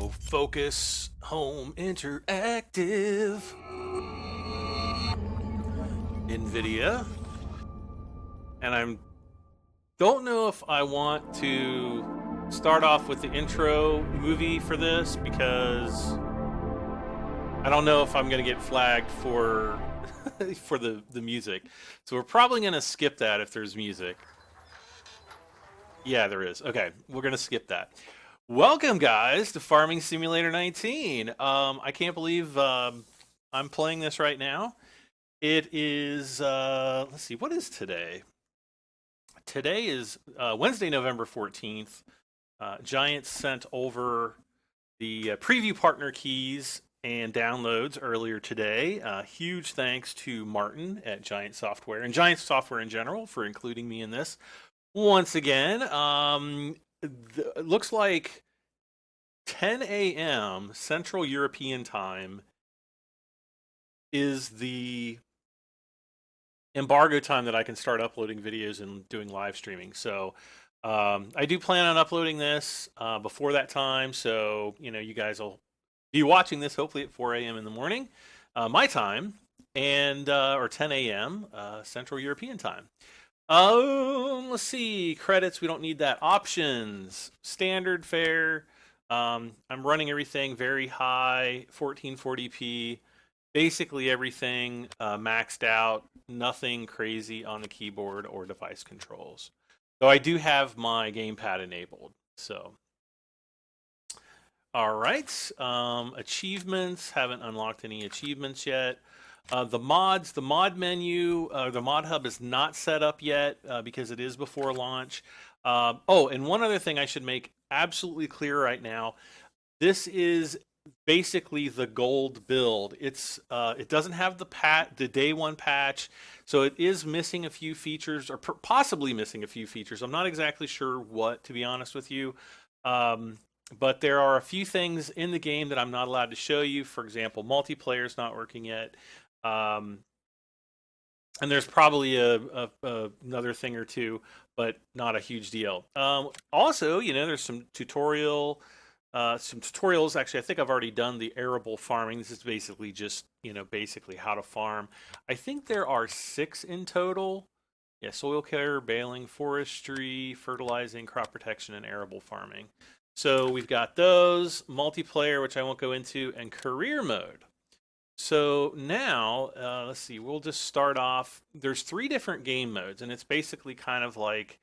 go. Focus Home Interactive. NVidia. And I don't know if I want to start off with the intro movie for this because I don't know if I'm going to get flagged for for the music. So we're probably going to skip that if there's music. Yeah, there is. Okay, we're going to skip that. Welcome, guys, to Farming Simulator 19. I can't believe I'm playing this right now. It is, let's see, what is today? Today is Wednesday, November 14th. Giant sent over the preview partner keys and downloads earlier today. Huge thanks to Martin at Giant Software and Giant Software in general for including me in this. Once again, it looks like 10 a.m. Central European time is the embargo time that I can start uploading videos and doing live streaming. So I do plan on uploading this before that time. So, you know, you guys will be watching this hopefully at 4 a.m. in the morning, my time, and or 10 a.m. Central European time. Let's see. Credits, we don't need that. Options, standard fare. I'm running everything very high, 1440p. Basically everything maxed out. Nothing crazy on the keyboard or device controls. Though I do have my gamepad enabled. So, all right. Achievements, haven't unlocked any achievements yet. The mod menu, the mod hub is not set up yet because it is before launch. Oh, and one other thing I should make absolutely clear right now. This is basically the gold build. It doesn't have the day one patch, so it is missing a few features, or possibly missing a few features. I'm not exactly sure what, to be honest with you. But there are a few things in the game that I'm not allowed to show you. For example, multiplayer is not working yet. And there's probably another thing or two, but not a huge deal. Also, you know, there's some tutorials. Actually, I think I've already done the arable farming. This is basically just, you know, basically how to farm. I think there are 6 in total. Yeah, soil care, baling, forestry, fertilizing, crop protection, and arable farming. So we've got those, multiplayer, which I won't go into, and career mode. So now, let's see, we'll just start off. There's 3 different game modes, and it's basically kind of like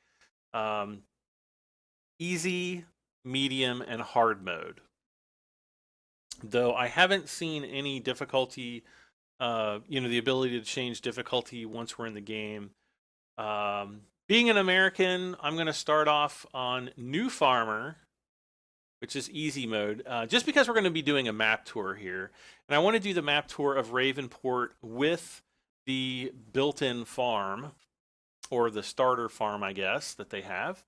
easy, medium, and hard mode. Though I haven't seen any difficulty, you know, the ability to change difficulty once we're in the game. Being an American, I'm going to start off on New Farmer, which is easy mode, just because we're going to be doing a map tour here. And I want to do the map tour of Ravenport with the built-in farm, or the starter farm, I guess, that they have.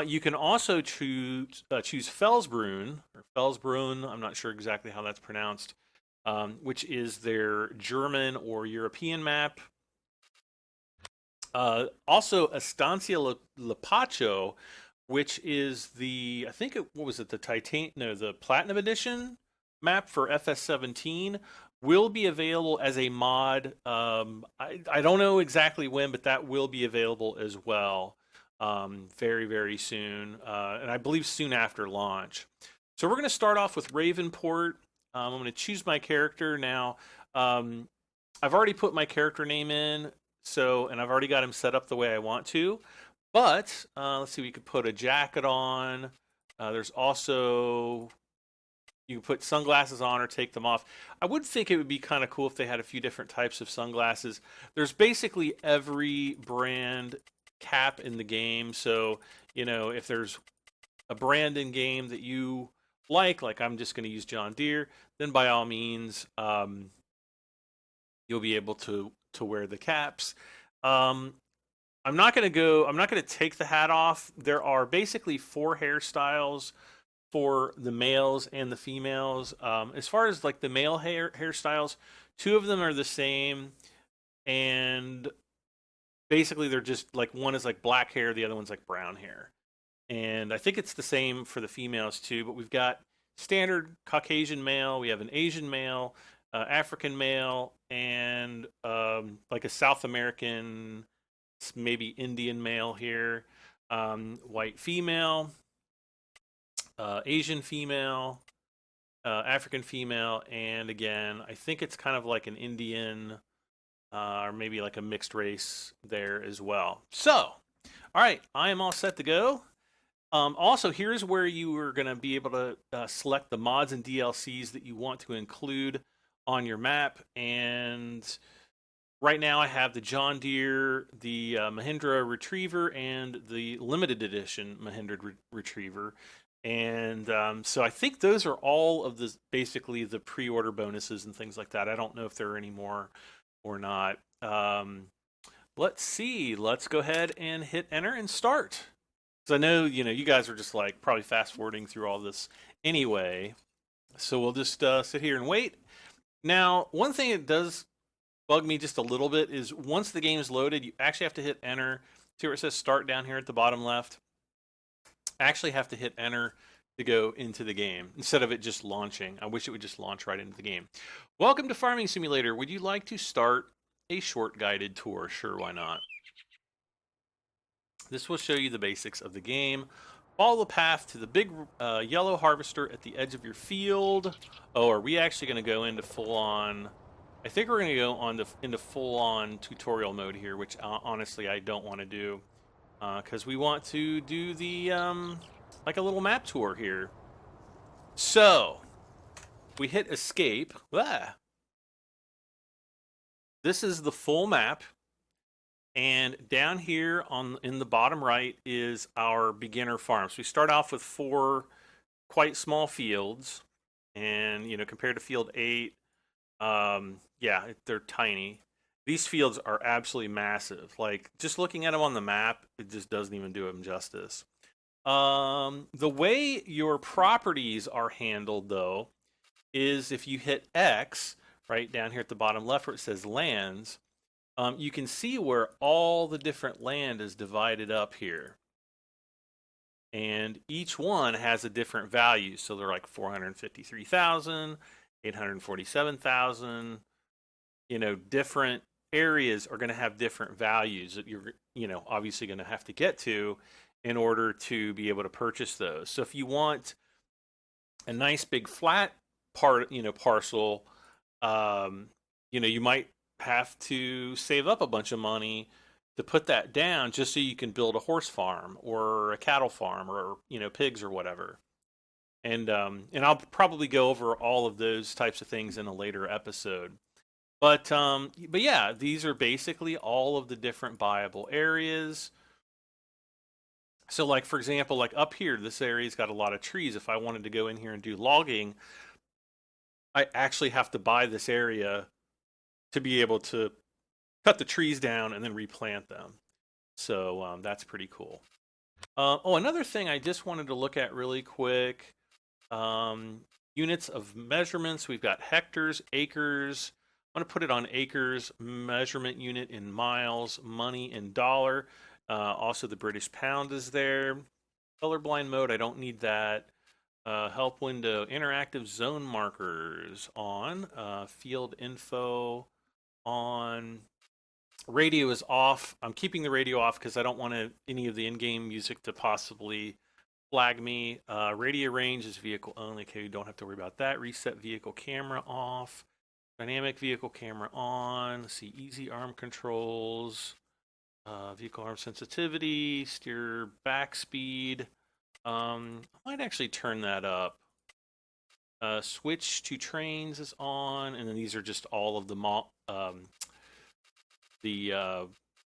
You can also choose Felsbrunn, or Felsbrunn, I'm not sure exactly how that's pronounced, which is their German or European map. Also, Estancia Lapacho, which is the, I think what was it, the Platinum Edition map for FS17, will be available as a mod. I don't know exactly when, but that will be available as well very, very soon, and I believe soon after launch. So we're going to start off with Ravenport. I'm going to choose my character now. I've already put my character name in, and I've already got him set up the way I want to. But let's see, we could put a jacket on. There's also, you can put sunglasses on or take them off. I would think it would be kind of cool if they had a few different types of sunglasses. There's basically every brand cap in the game. So, you know, if there's a brand in game that you like I'm just going to use John Deere, then by all means, you'll be able to wear the caps. I'm not going to take the hat off. There are basically 4 hairstyles for the males and the females. As far as like the male hairstyles, 2 of them are the same, and basically they're just like, one is like black hair, the other one's like brown hair. And I think it's the same for the females too, but we've got standard Caucasian male. We have an Asian male, African male, and like a South American, maybe Indian male here. White female, Asian female, African female, and again, I think it's kind of like an Indian or maybe like a mixed race there as well. So, all right, I am all set to go. Also, here's where you are going to be able to select the mods and DLCs that you want to include on your map. And right now I have the John Deere, the Mahindra Retriever, and the limited edition Mahindra Retriever. And so I think those are all of the basically the pre-order bonuses and things like that. I don't know if there are any more or not. Let's see. Let's go ahead and hit enter and start. So I know, you guys are just like probably fast forwarding through all this anyway. So we'll just sit here and wait. Now, one thing that does bug me just a little bit is once the game is loaded, you actually have to hit enter. See where it says start down here at the bottom left? I actually have to hit enter to go into the game instead of it just launching. I wish it would just launch right into the game. Welcome to Farming Simulator. Would you like to start a short guided tour? Sure, why not? This will show you the basics of the game. Follow the path to the big yellow harvester at the edge of your field. Oh, are we actually going to go into full-on... I think we're going to go into full-on tutorial mode here, which honestly I don't want to do. Because we want to do the, like a little map tour here. So, we hit escape. This is the full map. And down here in the bottom right is our beginner farm. So we start off with 4 quite small fields. And, compared to field 8, yeah, they're tiny. These fields are absolutely massive. Like, just looking at them on the map, it just doesn't even do them justice. The way your properties are handled, though, is if you hit X, right down here at the bottom left where it says lands, you can see where all the different land is divided up here. And each one has a different value. So they're like 453,000, 847,000, different areas are going to have different values that you're, obviously going to have to get to in order to be able to purchase those. So if you want a nice big flat parcel, you might have to save up a bunch of money to put that down just so you can build a horse farm or a cattle farm or, pigs or whatever. And I'll probably go over all of those types of things in a later episode. But yeah, these are basically all of the different buyable areas. So like, for example, like up here, this area's got a lot of trees. If I wanted to go in here and do logging, I actually have to buy this area to be able to cut the trees down and then replant them. So that's pretty cool. Another thing I just wanted to look at really quick. Units of measurements. We've got hectares, acres. I'm going to put it on acres, measurement unit in miles, money in dollar. Also, the British pound is there. Colorblind mode, I don't need that. Help window, interactive zone markers on. Field info on. Radio is off. I'm keeping the radio off because I don't want any of the in-game music to possibly flag me. Radio range is vehicle only. Okay, you don't have to worry about that. Reset vehicle camera off. Dynamic vehicle camera on. Let's see, easy arm controls. Vehicle arm sensitivity. Steer back speed. I might actually turn that up. Switch to trains is on, and then these are just all of the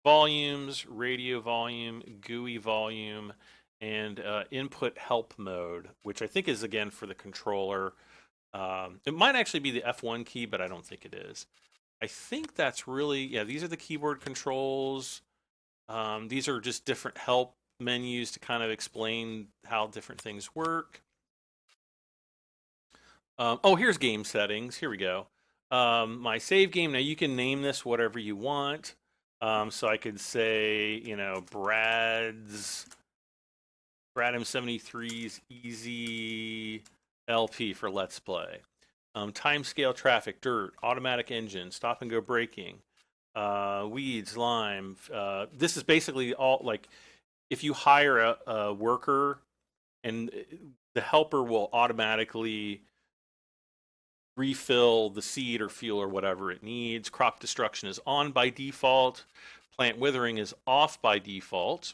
volumes, radio volume, GUI volume, and input help mode, which I think is again for the controller. It might actually be the F1 key, but I don't think it is. I think that's really, yeah, these are the keyboard controls. These are just different help menus to kind of explain how different things work. Here's game settings. Here we go. My save game. Now you can name this whatever you want. So I could say, Brad M73's easy LP for Let's Play. Timescale traffic, dirt, automatic engine, stop and go braking, weeds, lime. This is basically all, like, if you hire a worker and the helper will automatically refill the seed or fuel or whatever it needs. Crop destruction is on by default. Plant withering is off by default.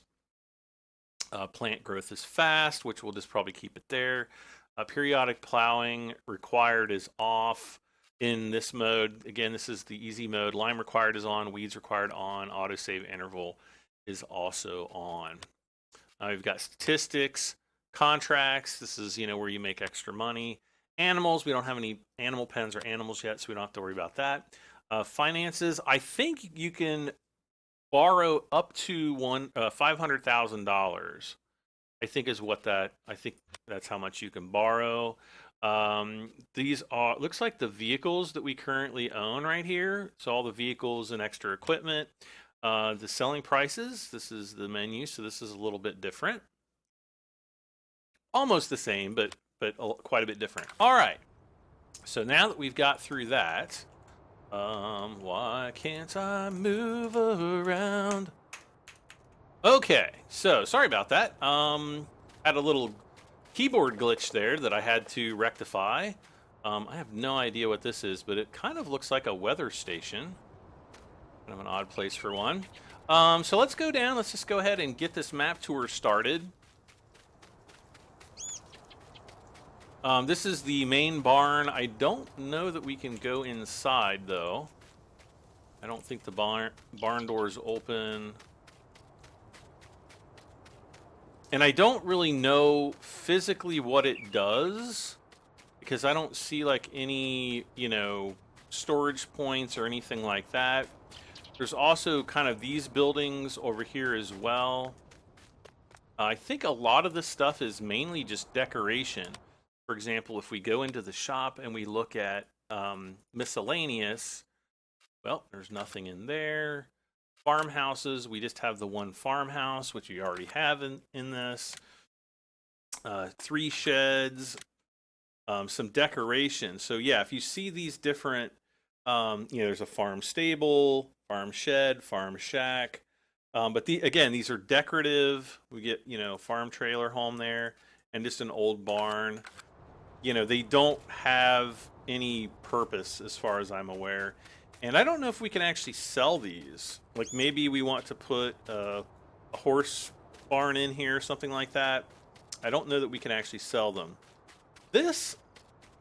Plant growth is fast, which we'll just probably keep it there. Periodic plowing required is off in this mode. Again, this is the easy mode. Lime required is on. Weeds required on. Autosave interval is also on. We've got statistics, contracts. This is, where you make extra money. Animals, we don't have any animal pens or animals yet, so we don't have to worry about that. Finances, I think you can borrow up to $500,000. I think that's how much you can borrow. These are, looks like the vehicles that we currently own right here. So all the vehicles and extra equipment. The selling prices, this is the menu, so this is a little bit different. Almost the same, but quite a bit different. All right. So now that we've got through that, why can't I move around? Okay, so sorry about that. Had a little keyboard glitch there that I had to rectify. I have no idea what this is, but it kind of looks like a weather station. Kind of an odd place for one. So let's go down. Let's just go ahead and get this map tour started. This is the main barn. I don't know that we can go inside, though. I don't think the barn doors open. And I don't really know physically what it does, because I don't see, like, any, storage points or anything like that. There's also kind of these buildings over here as well. I think a lot of this stuff is mainly just decoration. For example, if we go into the shop and we look at miscellaneous, well, there's nothing in there. Farmhouses, we just have the one farmhouse, which we already have in this. 3 sheds, some decoration. So yeah, if you see these different, there's a farm stable, farm shed, farm shack. But again, these are decorative. We get, farm trailer home there, and just an old barn. They don't have any purpose as far as I'm aware. And I don't know if we can actually sell these. Like, maybe we want to put a horse barn in here or something like that. I don't know that we can actually sell them. This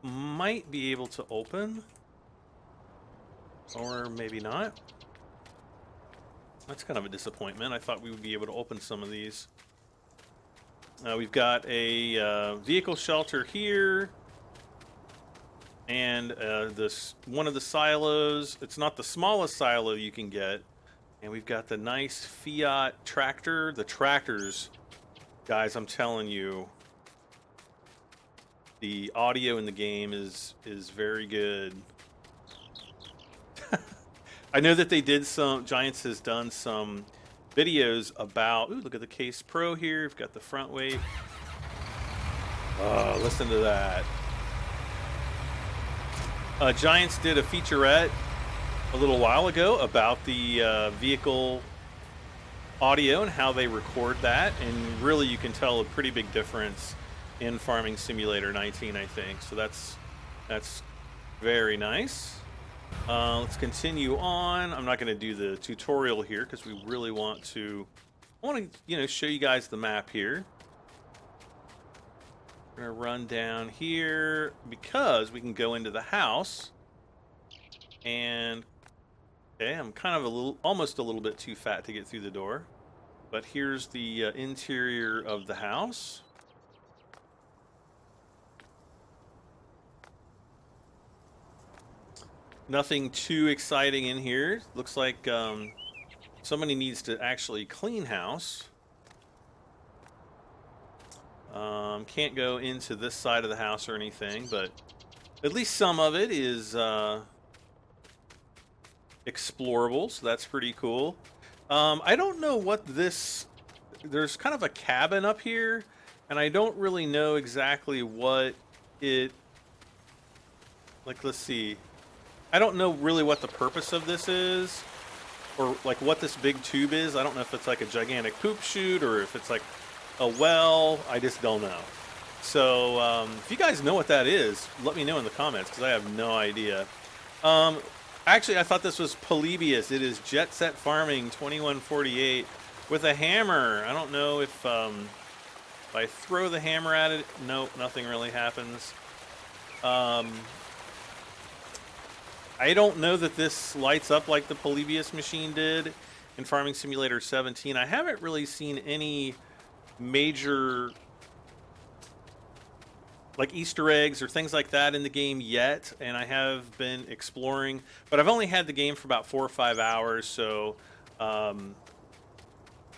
might be able to open. Or maybe not. That's kind of a disappointment. I thought we would be able to open some of these. We've got a vehicle shelter here, and one of the silos. It's not the smallest silo you can get, and we've got the nice Fiat tractor. The tractors, guys, I'm telling you, the audio in the game is very good. I know that they did Giants has done some videos about, ooh, look at the Case Pro here. We've got the front weight. Oh, listen to that. Giants did a featurette a little while ago about the vehicle audio and how they record that, and really you can tell a pretty big difference in Farming Simulator 19, I think. So that's very nice. Let's continue on. I'm not going to do the tutorial here because we really want to. I want to, show you guys the map here. We're going to run down here because we can go into the house. And okay, I'm kind of almost a little bit too fat to get through the door. But here's the interior of the house. Nothing too exciting in here. Looks like somebody needs to actually clean house. Can't go into this side of the house or anything, but at least some of it is explorable, so that's pretty cool. I don't know what this... There's kind of a cabin up here, and I don't really know exactly what it, like, let's see. I don't know really what the purpose of this is, or like what this big tube is. I don't know if it's like a gigantic poop chute or if it's like a well. I just don't know. So if you guys know what that is, let me know in the comments because I have no idea. Actually, I thought this was Polybius. It is Jet Set Farming 2148 with a hammer. I don't know if I throw the hammer at it. Nope, nothing really happens. I don't know that this lights up like the Polybius machine did in Farming Simulator 17. I haven't really seen any major like Easter eggs or things like that in the game yet, and I have been exploring, but I've only had the game for about 4 or 5 hours, so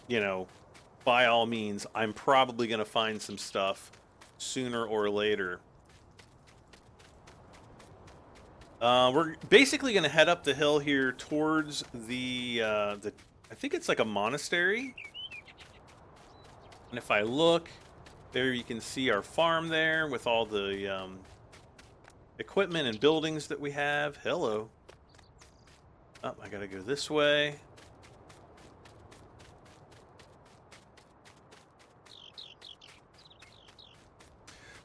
you know, by all means, I'm probably going to find some stuff sooner or later. We're basically going to head up the hill here towards the I think it's like a monastery. And if I look, there you can see our farm there with all the equipment and buildings that we have. Hello. Oh, I got to go this way.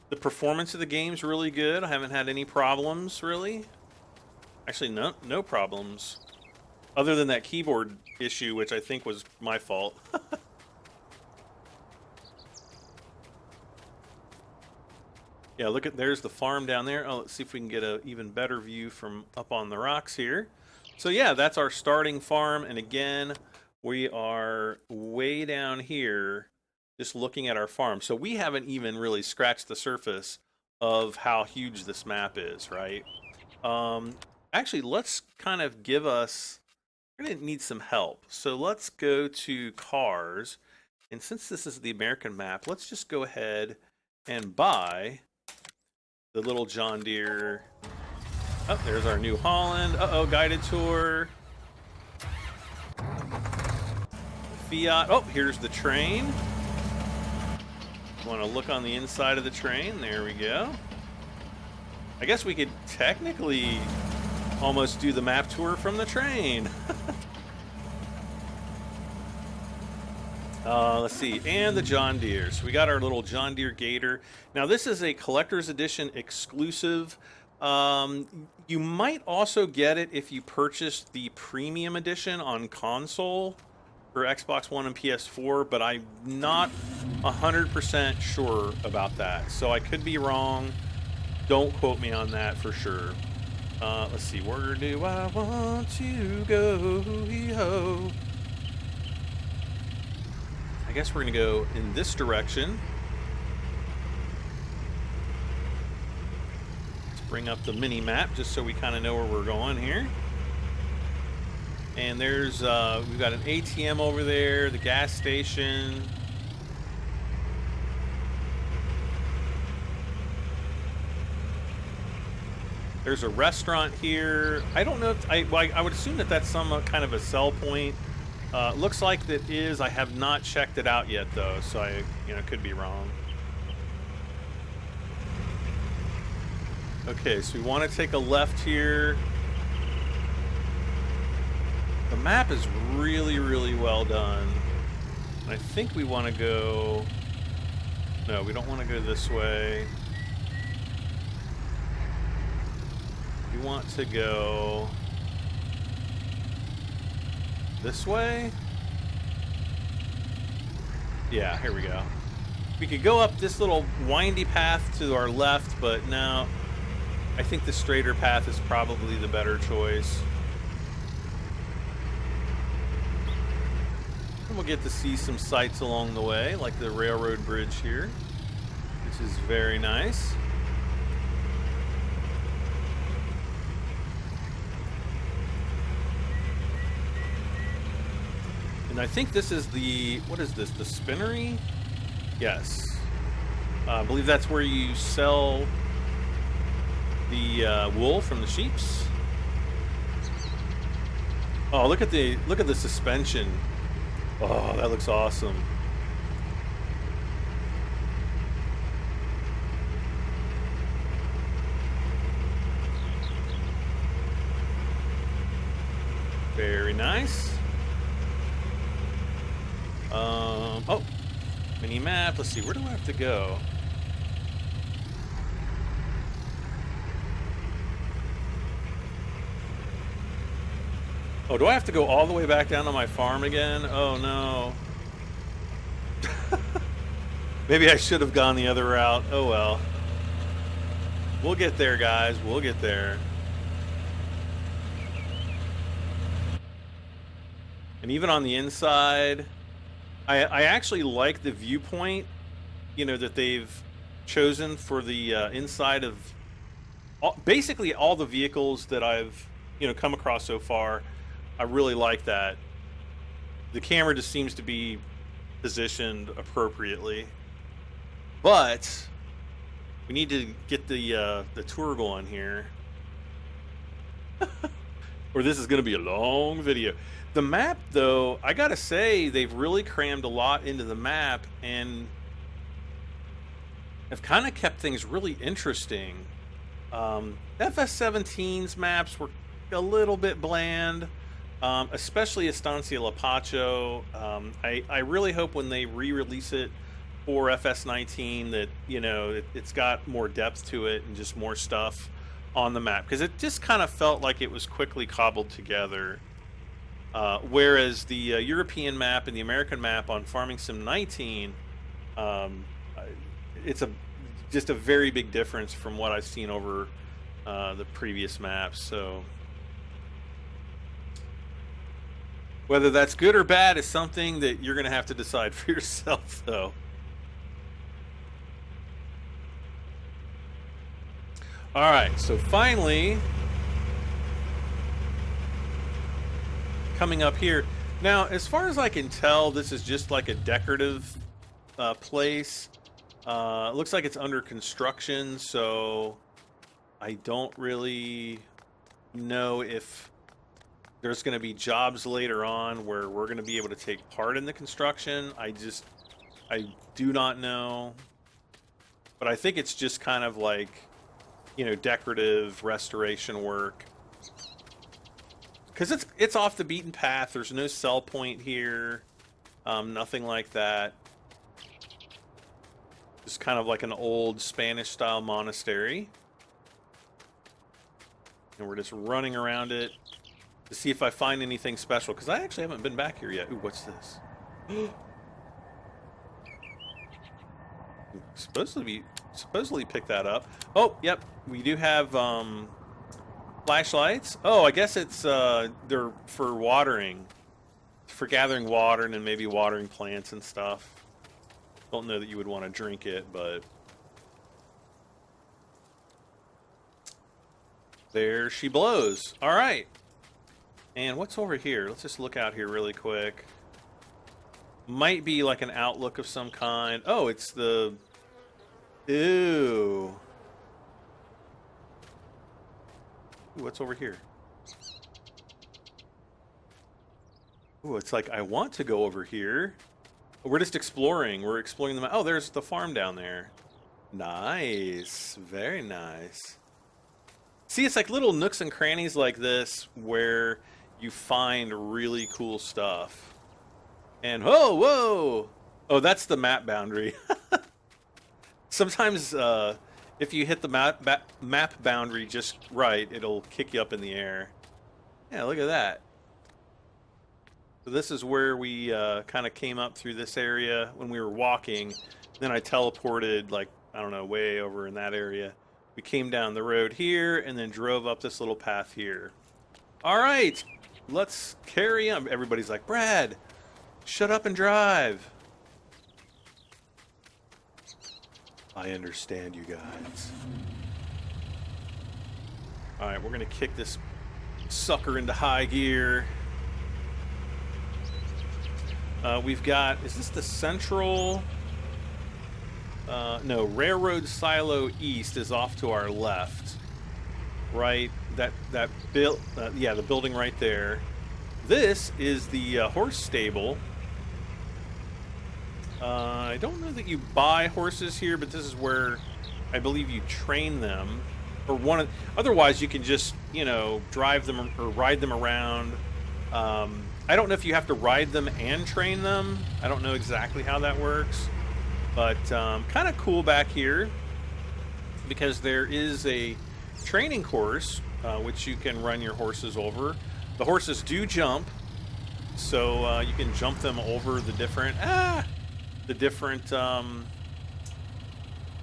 The performance of the game's really good. I haven't had any problems, really. Actually, no problems. Other than that keyboard issue, which I think was my fault. Yeah, look at, there's the farm down there. Oh, let's see if we can get an even better view from up on the rocks here. So yeah, that's our starting farm. And again, we are way down here just looking at our farm. So we haven't even really scratched the surface of how huge this map is, right? Actually, let's kind of give us, we're going to need some help. So let's go to cars. And since this is the American map, let's just go ahead and buy the little John Deere. Oh, there's our New Holland. Uh-oh, guided tour. Fiat. Oh, here's the train. Want to look on the inside of the train? There we go. I guess we could technically almost do the map tour from the train. Let's see, and the John Deere. So we got our little John Deere Gator. Now this is a collector's edition exclusive. You might also get it if you purchased the premium edition on console for Xbox One and PS4, but I'm not 100% sure about that. So I could be wrong. Don't quote me on that for sure. Let's see, where do I want to go? Yo. I guess we're going to go in this direction. Let's bring up the mini map just so we kind of know where we're going here. And there's, we've got an ATM over there, the gas station. There's a restaurant here. I don't know if, I would assume that that's some kind of a sell point. Looks like that is. I have not checked it out yet though, so I, could be wrong. Okay, so we want to take a left here. The map is really, really well done. I think we want to go... No, we don't want to go this way. We want to go this way. Yeah, here we go. We could go up this little windy path to our left, but no, I think the straighter path is probably the better choice. And we'll get to see some sights along the way, like the railroad bridge here, which is very nice. And I think this is the, what is this, the spinnery? Yes. I believe that's where you sell the wool from the sheeps. Oh, look at the suspension. Oh, that looks awesome. Very nice. Oh, mini map. Let's see. Where do I have to go? Oh, do I have to go all the way back down to my farm again? Oh no. Maybe I should have gone the other route. Oh well. We'll get there, guys. We'll get there. And even on the inside, I actually like the viewpoint, you know, that they've chosen for the inside of basically all the vehicles that I've, you know, come across so far. I really like that. The camera just seems to be positioned appropriately. But we need to get the tour going here. Or this is going to be a long video. The map, though, I gotta say, they've really crammed a lot into the map and have kind of kept things really interesting. FS17's maps were a little bit bland, especially Estancia La Pacho. I really hope when they re-release it for FS19 that, you know, it's got more depth to it and just more stuff on the map, because it just kind of felt like it was quickly cobbled together. Whereas the European map and the American map on Farming Sim 19, it's just a very big difference from what I've seen over the previous maps. So whether that's good or bad is something that you're going to have to decide for yourself, though. All right, so finally, coming up here. Now, as far as I can tell, this is just like a decorative place. Looks like it's under construction, so I don't really know if there's going to be jobs later on where we're going to be able to take part in the construction. I do not know. But I think it's just kind of like, you know, decorative restoration work. Because it's off the beaten path. There's no sell point here. Nothing like that. Just kind of like an old Spanish-style monastery. And we're just running around it to see if I find anything special. Because I actually haven't been back here yet. Ooh, what's this? Supposedly pick that up. Oh, yep. We do have flashlights. Oh, I guess it's they're for watering, for gathering water and then maybe watering plants and stuff. Don't know that you would want to drink it, but there she blows. All right. And what's over here? Let's just look out here really quick. Might be like an outlook of some kind. Oh, it's the... Ew. Ooh, what's over here? Ooh, it's like I want to go over here. We're just exploring. We're exploring them. Oh, there's the farm down there. Nice. Very nice. See, it's like little nooks and crannies like this where you find really cool stuff. And whoa, whoa! Oh, that's the map boundary. Sometimes if you hit the map boundary just right, it'll kick you up in the air. Yeah, look at that. So this is where we kind of came up through this area when we were walking. Then I teleported, like, I don't know, way over in that area. We came down the road here and then drove up this little path here. All right, let's carry on. Everybody's like, Brad, shut up and drive. I understand, you guys. All right, we're going to kick this sucker into high gear. We've got, is this the central? No, Railroad Silo East is off to our left. Right, yeah, the building right there. This is the horse stable. I don't know that you buy horses here, but this is where I believe you train them. Or otherwise you can just, you know, drive them or ride them around. I don't know if you have to ride them and train them. I don't know exactly how that works, but kind of cool back here because there is a training course which you can run your horses over. The horses do jump, so you can jump them over the different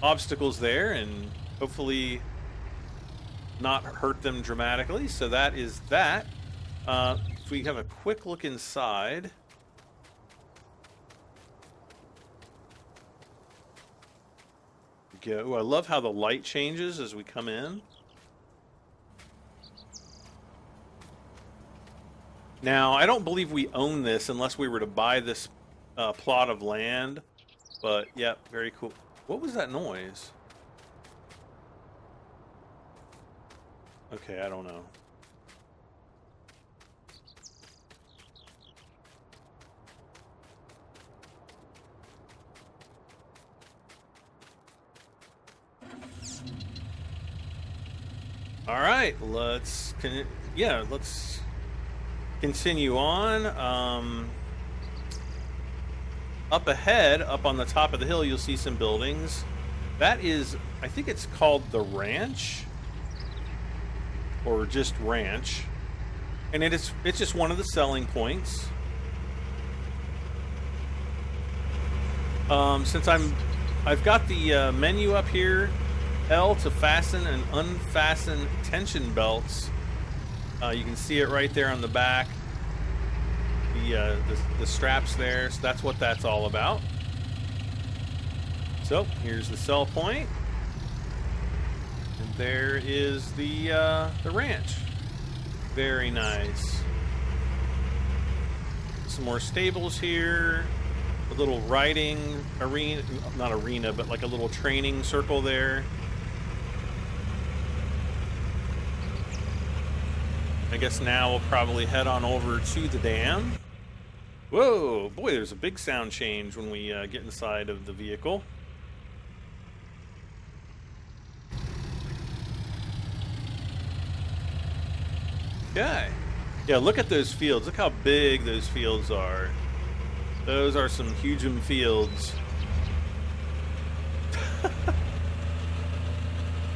obstacles there, and hopefully not hurt them dramatically. So that is that. If we have a quick look inside. Ooh, I love how the light changes as we come in. Now, I don't believe we own this unless we were to buy this plot of land. But, yeah, very cool. What was that noise? Okay, I don't know. All right, let's continue on. Up ahead, up on the top of the hill, you'll see some buildings. That is, I think it's called the ranch, or just ranch, and it's just one of the selling points. Since I've got the menu up here. L to fasten and unfasten tension belts. You can see it right there on the back. The straps there. So that's what that's all about. So here's the sell point, and there is the ranch. Very nice. Some more stables here. A little riding arena, not arena, but like a little training circle there. I guess now we'll probably head on over to the dam. Whoa, boy, there's a big sound change when we get inside of the vehicle. Okay. Yeah, look at those fields. Look how big those fields are. Those are some huge fields.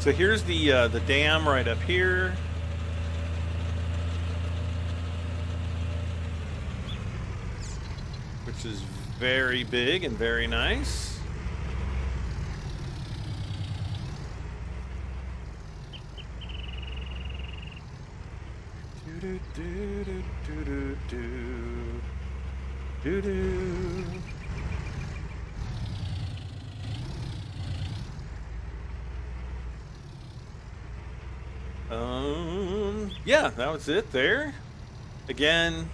So here's the dam right up here. Which is very big and very nice. Do do do do do do do do. Yeah, that was it there. Again,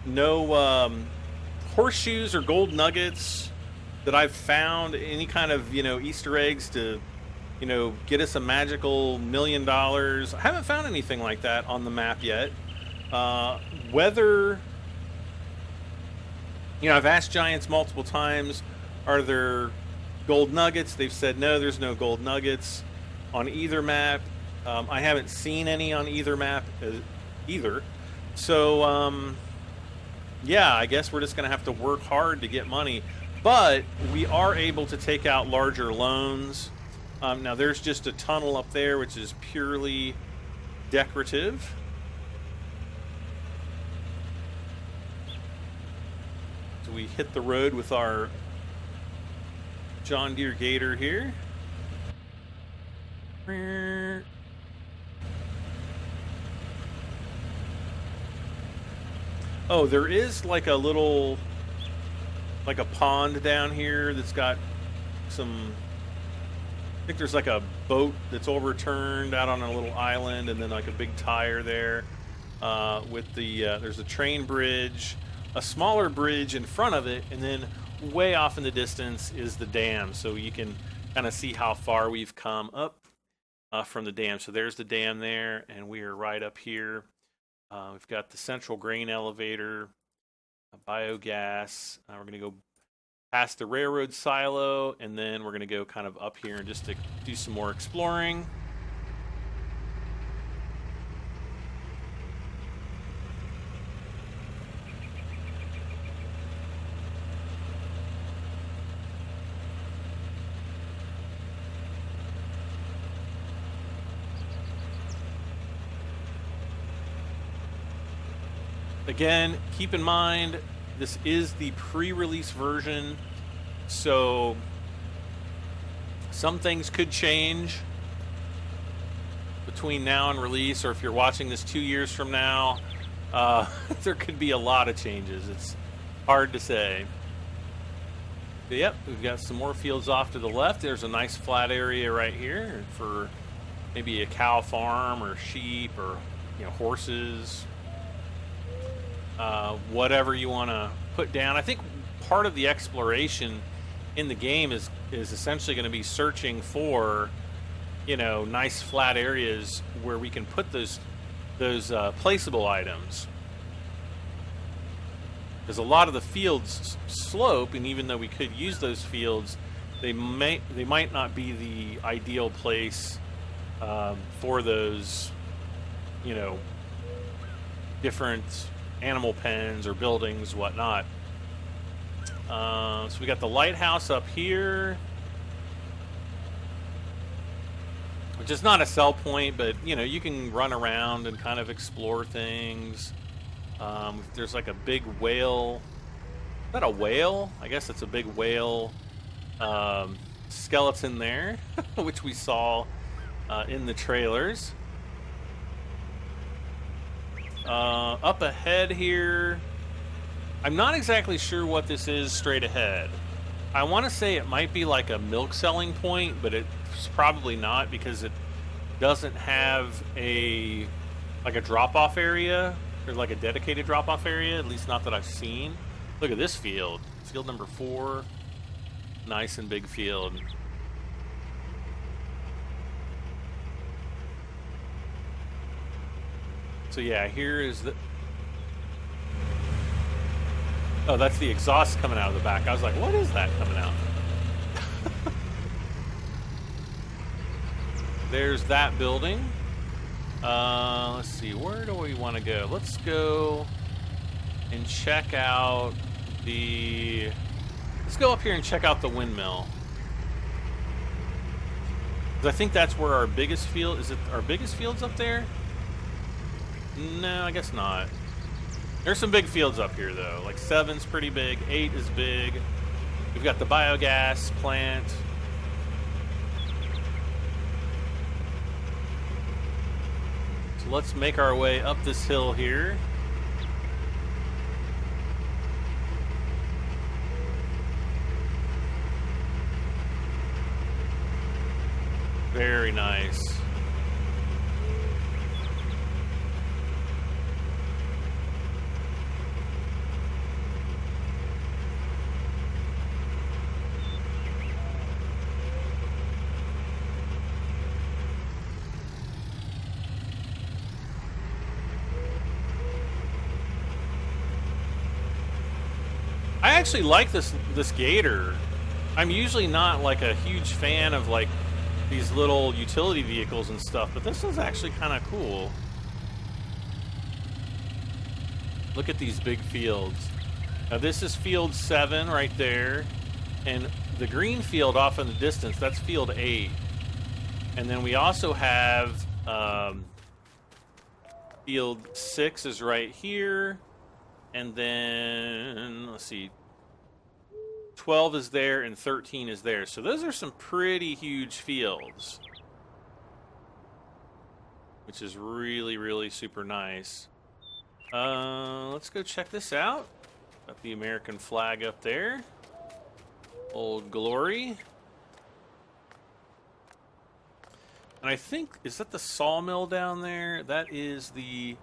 no horseshoes or gold nuggets that I've found, any kind of, Easter eggs to, get us a magical $1 million. I haven't found anything like that on the map yet. Whether, I've asked Giants multiple times, are there gold nuggets? They've said no, there's no gold nuggets on either map. I haven't seen any on either map either. So, yeah, I guess we're just going to have to work hard to get money. But we are able to take out larger loans. Now, there's just a tunnel up there, which is purely decorative. So we hit the road with our John Deere Gator here. Oh, there is like a little, like a pond down here that's got some, I think there's like a boat that's overturned out on a little island, and then like a big tire there with the, there's a train bridge, a smaller bridge in front of it, and then way off in the distance is the dam. So you can kind of see how far we've come up from the dam. So there's the dam there, and we are right up here. We've got the central grain elevator, biogas. We're going to go past the railroad silo, and then we're going to go kind of up here and just to do some more exploring. Again, keep in mind, this is the pre-release version, so some things could change between now and release, or if you're watching this 2 years from now, there could be a lot of changes. It's hard to say. But yep, we've got some more fields off to the left. There's a nice flat area right here for maybe a cow farm or sheep or, you know, horses. Whatever you want to put down. I think part of the exploration in the game is essentially going to be searching for, you know, nice flat areas where we can put those placeable items. Because a lot of the fields slope, and even though we could use those fields, they might not be the ideal place for those, you know, different animal pens or buildings, whatnot. So we got the lighthouse up here, which is not a sell point, but you know, you can run around and kind of explore things. There's like a big whale. Is that a whale? I guess it's a big whale skeleton there, which we saw in the trailers. Up ahead here, I'm not exactly sure what this is straight ahead. I want to say it might be like a milk selling point, but it's probably not, because it doesn't have a drop-off area, or like a dedicated drop-off area, at least not that I've seen. Look at this field. Field number 4. Nice and big field. So yeah, here is the... Oh, that's the exhaust coming out of the back. I was like, what is that coming out? There's that building. Let's see, where do we want to go? Let's go and check out the... Let's go up here and check out the windmill. 'Cause I think that's where our biggest field... Is it our biggest field's up there? No, I guess not. There's some big fields up here, though. Like 7's pretty big. 8 is big. We've got the biogas plant. So let's make our way up this hill here. Very nice. I actually like this gator. I'm usually not like a huge fan of like these little utility vehicles and stuff, but this is actually kind of cool. Look at these big fields. Now this is field 7 right there, and the green field off in the distance, that's field 8. And then we also have field 6 is right here, and then let's see, 12 is there and 13 is there. So those are some pretty huge fields, which is really, really super nice. Let's go check this out. Got the American flag up there. Old Glory. And I think, is that the Sawmill down there? That is the...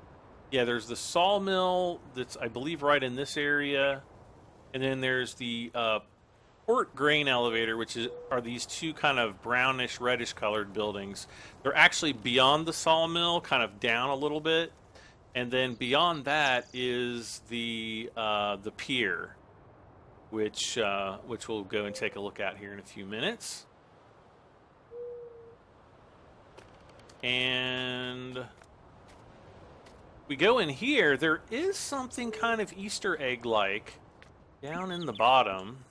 Yeah, there's the Sawmill that's, I believe, right in this area. And then there's the port grain elevator, which are these two kind of brownish, reddish colored buildings. They're actually beyond the Sawmill, kind of down a little bit. And then beyond that is the Pier, which we'll go and take a look at here in a few minutes. And we go in here, there is something kind of Easter egg-like down in the bottom.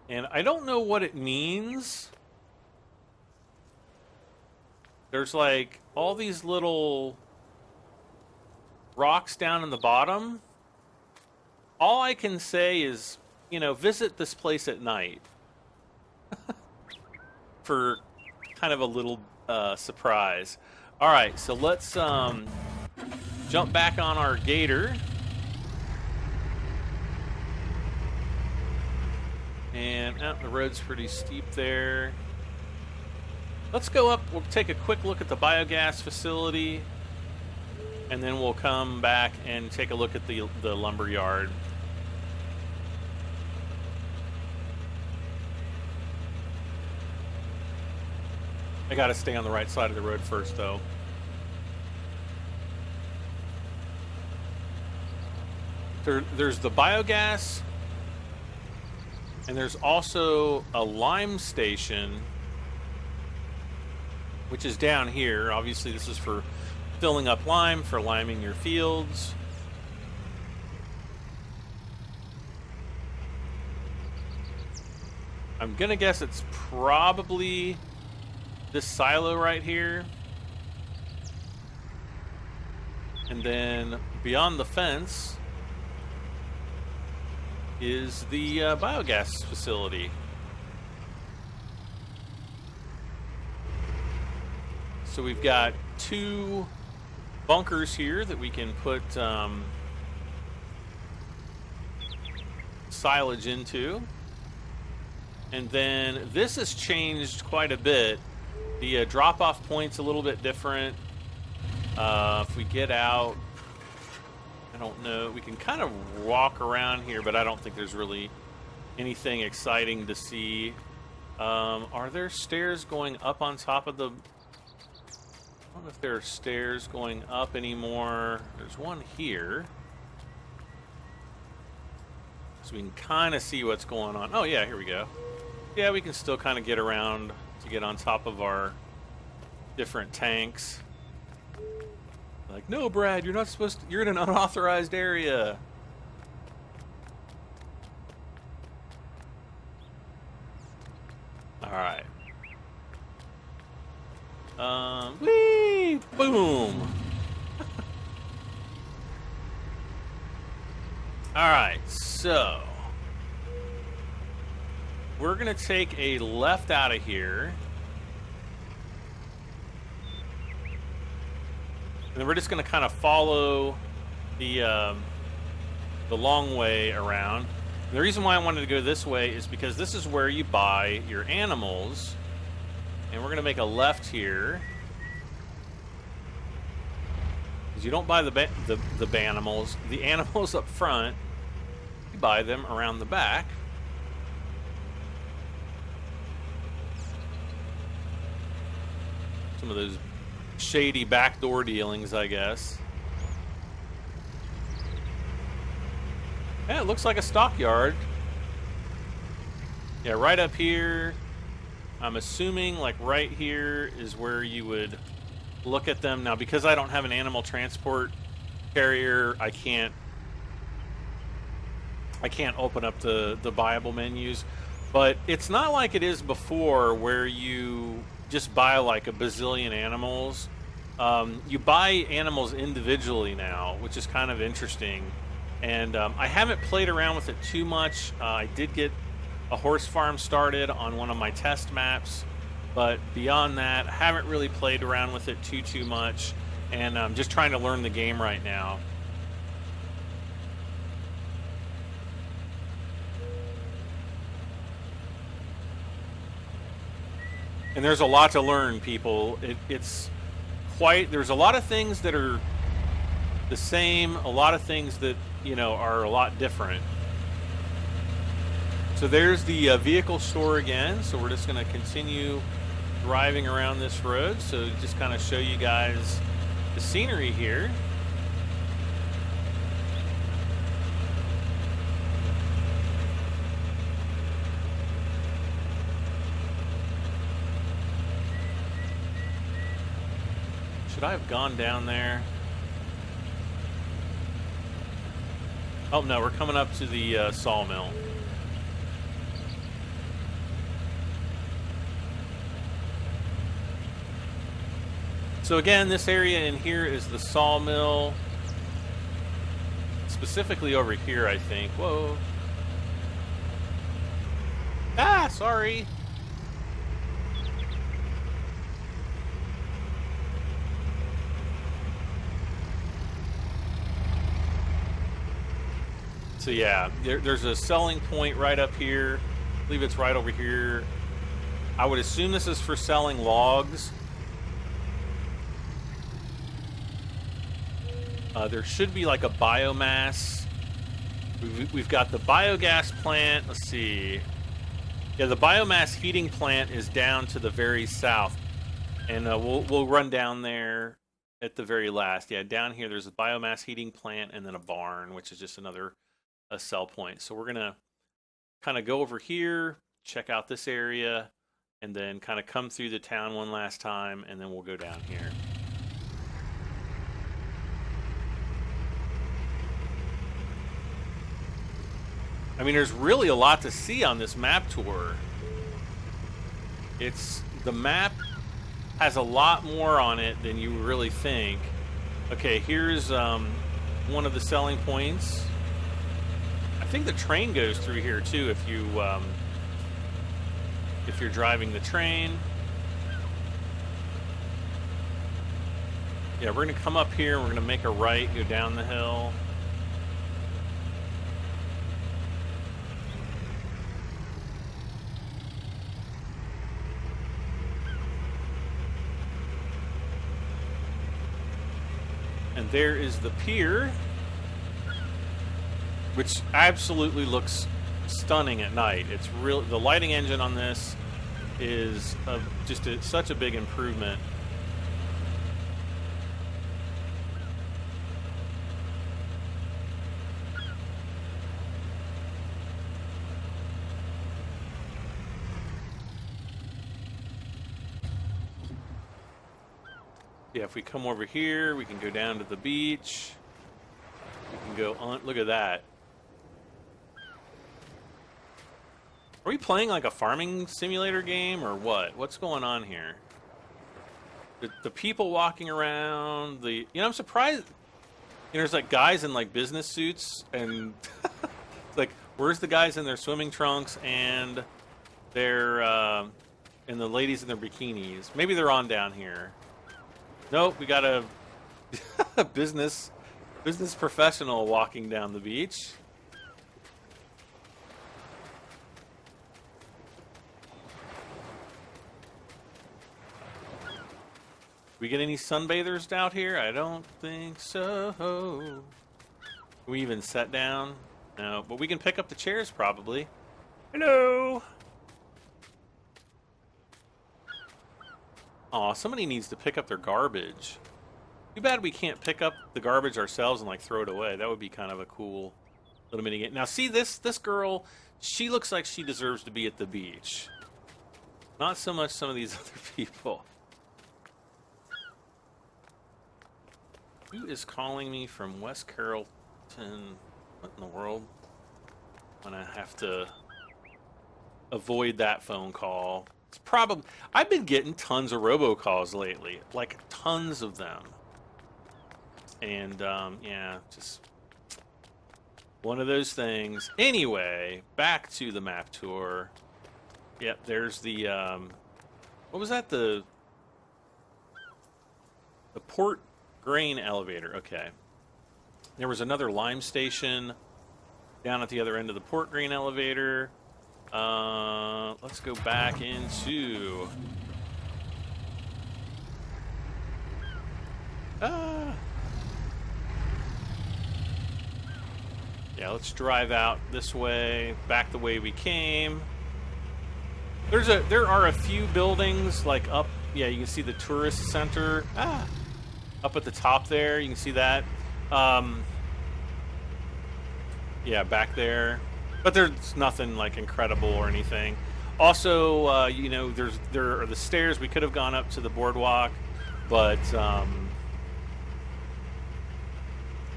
And I don't know what it means. there's like all these little rocks down in the bottom. All I can say is, you know, visit this place at night for kind of a little surprise. All right, so let's jump back on our gator. And the road's pretty steep there. Let's go up. We'll take a quick look at the biogas facility, and then we'll come back and take a look at the lumber yard. I gotta stay on the right side of the road first, though. There's the biogas, and there's also a lime station, which is down here. Obviously, this is for filling up lime, for liming your fields. I'm gonna guess it's probably this silo right here. And then beyond the fence is the biogas facility. So we've got 2 bunkers here that we can put silage into. And then this has changed quite a bit. The drop-off point's a little bit different. If we get out, I don't know. We can kind of walk around here, but I don't think there's really anything exciting to see. Are there stairs going up on top of the... I don't know if there are stairs going up anymore. There's one here. So we can kind of see what's going on. Oh, yeah, here we go. Yeah, we can still kind of get around to get on top of our different tanks. Like, no, Brad, you're not supposed to, you're in an unauthorized area. All right. Whee! Boom! All right, so we're going to take a left out of here. And then we're just going to kind of follow the long way around. And the reason why I wanted to go this way is because this is where you buy your animals. And we're going to make a left here. Because you don't buy the animals up front. You buy them around the back. Some of those shady backdoor dealings, I guess. Yeah, it looks like a stockyard. Yeah, right up here. I'm assuming like right here is where you would look at them. Now, because I don't have an animal transport carrier, I can't open up the buyable menus. But it's not like it is before where you just buy like a bazillion animals. You buy animals individually now, which is kind of interesting. And I haven't played around with it too much. I did get a horse farm started on one of my test maps, but beyond that, I haven't really played around with it too much. And I'm just trying to learn the game right now. And there's a lot to learn, people. It's quite... There's a lot of things that are the same, a lot of things that, you know, are a lot different. So there's the vehicle store again. So we're just going to continue driving around this road. So just kind of show you guys the scenery here. Should I have gone down there? Oh no, we're coming up to the Sawmill. So again, this area in here is the Sawmill. Specifically over here, I think. Whoa. Ah, sorry. So yeah, there's a selling point right up here. I believe it's right over here. I would assume this is for selling logs. There should be like a biomass. We've got the biogas plant. Let's see. Yeah, the biomass heating plant is down to the very south, and we'll run down there at the very last. Yeah, down here there's a biomass heating plant and then a barn, which is just another sell point. So we're gonna kind of go over here, check out this area, and then kind of come through the town one last time, and then we'll go down here. I mean, there's really a lot to see on this map tour. The map has a lot more on it than you really think. Okay, here's one of the selling points. I think the train goes through here too if you're driving the train. Yeah, we're gonna come up here, we're gonna make a right, go down the hill. And there is the pier, which absolutely looks stunning at night. It's real. The lighting engine on this is just such a big improvement. Yeah, if we come over here, we can go down to the beach. We can go on. Look at that. Are we playing like a farming simulator game or what? What's going on here? The people walking around. I'm surprised. There's like guys in like business suits and like, where's the guys in their swimming trunks and their and the ladies in their bikinis? Maybe they're on down here. Nope, we got a business professional walking down the beach. We get any sunbathers out here? I don't think so. Can we even sit down? No, but we can pick up the chairs probably. Hello. Aw, somebody needs to pick up their garbage. Too bad we can't pick up the garbage ourselves and like throw it away. That would be kind of a cool little mini game. Now see this girl, she looks like she deserves to be at the beach. Not so much some of these other people. Who is calling me from West Carrollton? What in the world? I'm gonna have to avoid that phone call. It's probably, I've been getting tons of robocalls lately, like tons of them. And yeah, just one of those things. Anyway, back to the map tour. Yep, there's the what was that? The port grain elevator. Okay. There was another lime station down at the other end of the port grain elevator. Let's go back into yeah, let's drive out this way, back the way we came. There are a few buildings like up, yeah, you can see the tourist center up at the top there, you can see that. Yeah, back there. But there's nothing like incredible or anything. Also, you know, there are the stairs. We could have gone up to the boardwalk, but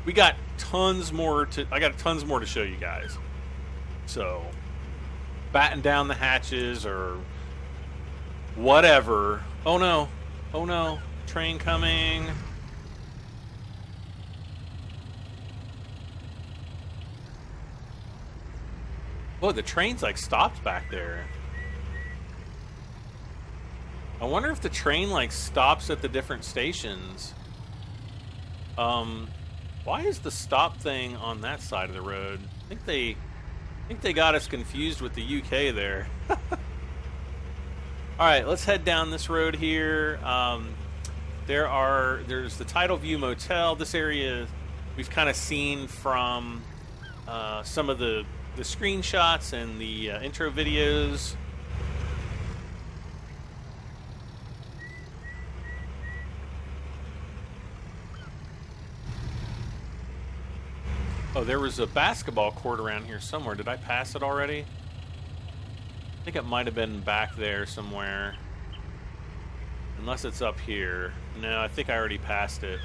we got tons more to. I got tons more to show you guys. So, batten down the hatches or whatever. Oh no! Oh no! train coming. Whoa, the train's like stopped back there. I wonder if the train like stops at the different stations. Why is the stop thing on that side of the road? I think they got us confused with the UK there. All right, let's head down this road here. There's the Tidal View Motel. This area we've kind of seen from some of the screenshots and the intro videos. Oh, there was a basketball court around here somewhere. Did I pass it already? I think it might have been back there somewhere. Unless it's up here. No, I think I already passed it.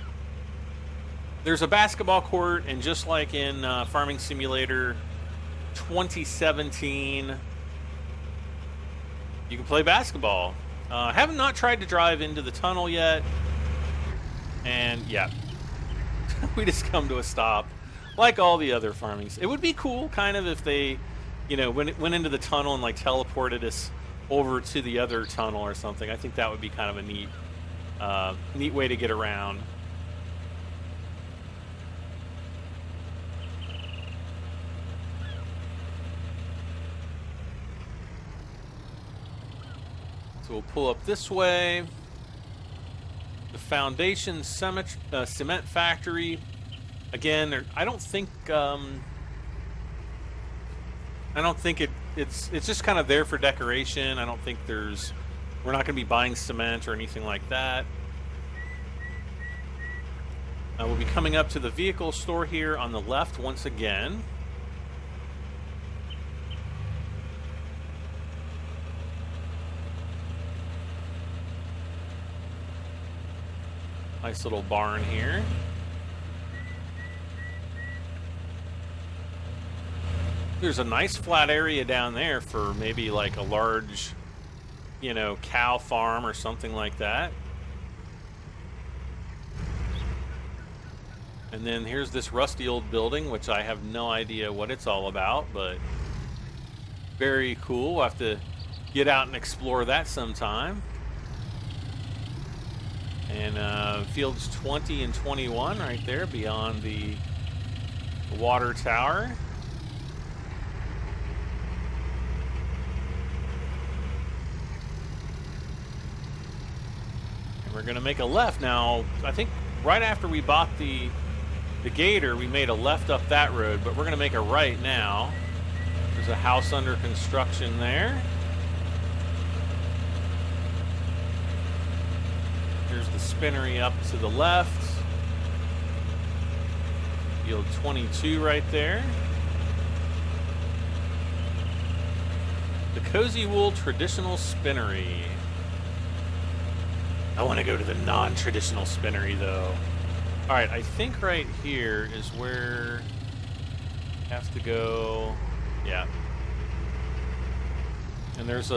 There's a basketball court, and just like in Farming Simulator 2017, you can play basketball. Have not tried to drive into the tunnel yet. And yeah, we just come to a stop. Like all the other farmings. It would be cool, kind of, if they, you know, went into the tunnel and, like, teleported us over to the other tunnel or something. I think that would be kind of a neat way to get around. So we'll pull up this way. The Foundation Cement Factory. Again, I don't think it's just kind of there for decoration. I don't think we're not going to be buying cement or anything like that. We'll be coming up to the vehicle store here on the left once again. Nice little barn here. There's a nice flat area down there for maybe like a large, you know, cow farm or something like that. And then here's this rusty old building, which I have no idea what it's all about, but very cool. We'll have to get out and explore that sometime. And fields 20 and 21 right there beyond the water tower. We're going to make a left now. I think right after we bought the gator, we made a left up that road, but we're going to make a right now. There's a house under construction there. There's the spinnery up to the left. Field 22 right there. The Cozy Wool Traditional Spinnery. I want to go to the non-traditional spinnery, though. All right, I think right here is where I have to go. Yeah. And there's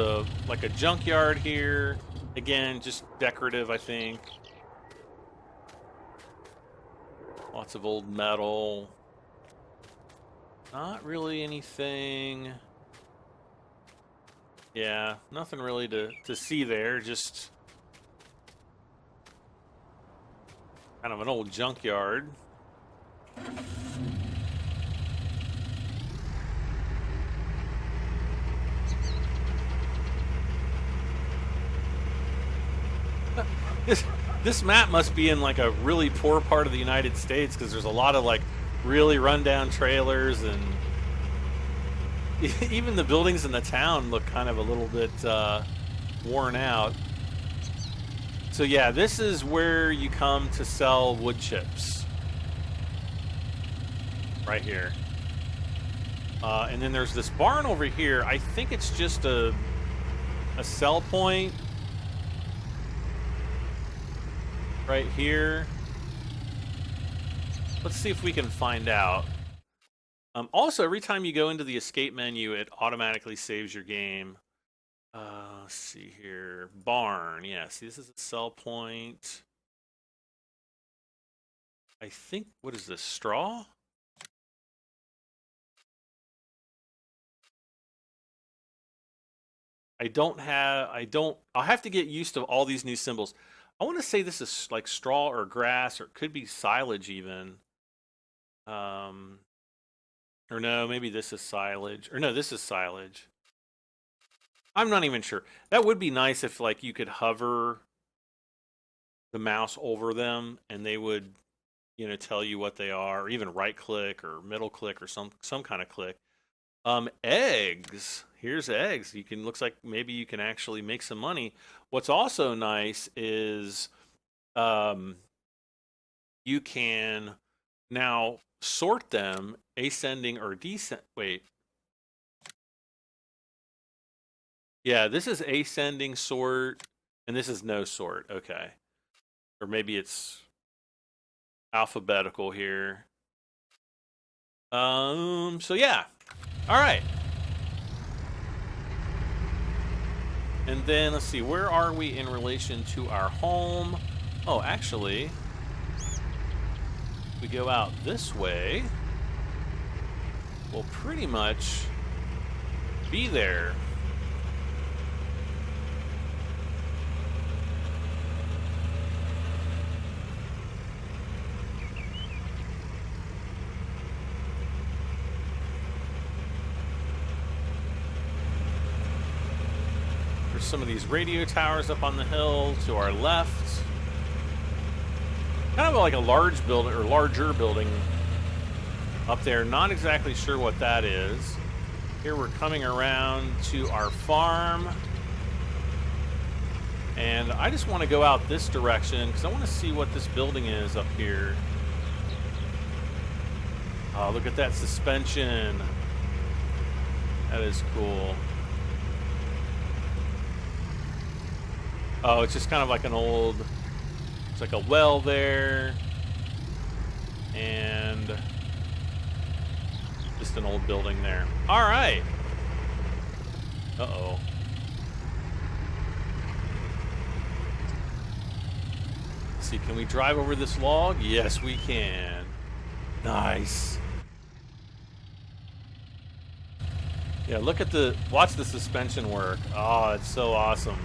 like a junkyard here. Again, just decorative, I think. Lots of old metal. Not really anything. Yeah, nothing really to see there. Just kind of an old junkyard. This map must be in like a really poor part of the United States, because there's a lot of like really rundown trailers, and even the buildings in the town look kind of a little bit worn out. So yeah, this is where you come to sell wood chips. Right here. And then there's this barn over here. I think it's just a sell point. Right here. Let's see if we can find out. Also, every time you go into the escape menu, it automatically saves your game. Let's see here. Barn. Yeah, see, this is a sell point. I think, what is this, straw? I'll have to get used to all these new symbols. I want to say this is like straw or grass, or it could be silage even. Or no, maybe this is silage. Or no, this is silage. I'm not even sure. That would be nice if like you could hover the mouse over them and they would, you know, tell you what they are, or even right click or middle click or some kind of click. Eggs. Here's eggs. You can, looks like maybe you can actually make some money. What's also nice is you can now sort them ascending or descending. Wait. Yeah, this is ascending sort, and this is no sort. Okay. Or maybe it's alphabetical here. So yeah. All right. And then let's see, where are we in relation to our home? Oh, actually, we go out this way, we'll pretty much be there. Some of these radio towers up on the hill to our left. Kind of like a large building or larger building up there. Not exactly sure what that is. Here we're coming around to our farm. And I just want to go out this direction because I want to see what this building is up here. Oh, look at that suspension. That is cool. Oh, it's just kind of like an old, it's like a well there, and just an old building there. All right. Uh-oh. Let's see, can we drive over this log? Yes, we can. Nice. Yeah, look at watch the suspension work. Oh, it's so awesome.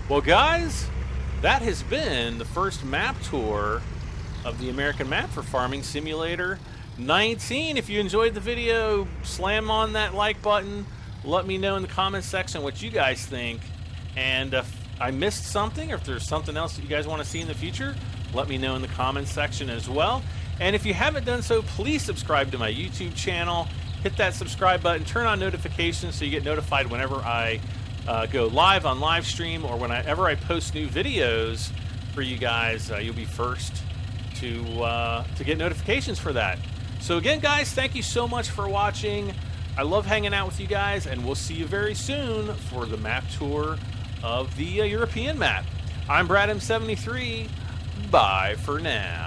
Well, guys, that has been the first map tour of the American Map for Farming Simulator 19. If you enjoyed the video, slam on that like button. Let me know in the comments section what you guys think. And if I missed something, or if there's something else that you guys want to see in the future, let me know in the comments section as well. And if you haven't done so, please subscribe to my YouTube channel. Hit that subscribe button, turn on notifications so you get notified whenever I go live on live stream, or whenever I post new videos for you guys. You'll be first to get notifications for that. So again, guys, thank you so much for watching. I love hanging out with you guys, and we'll see you very soon for the map tour of the European map. I'm Brad M73. Bye for now.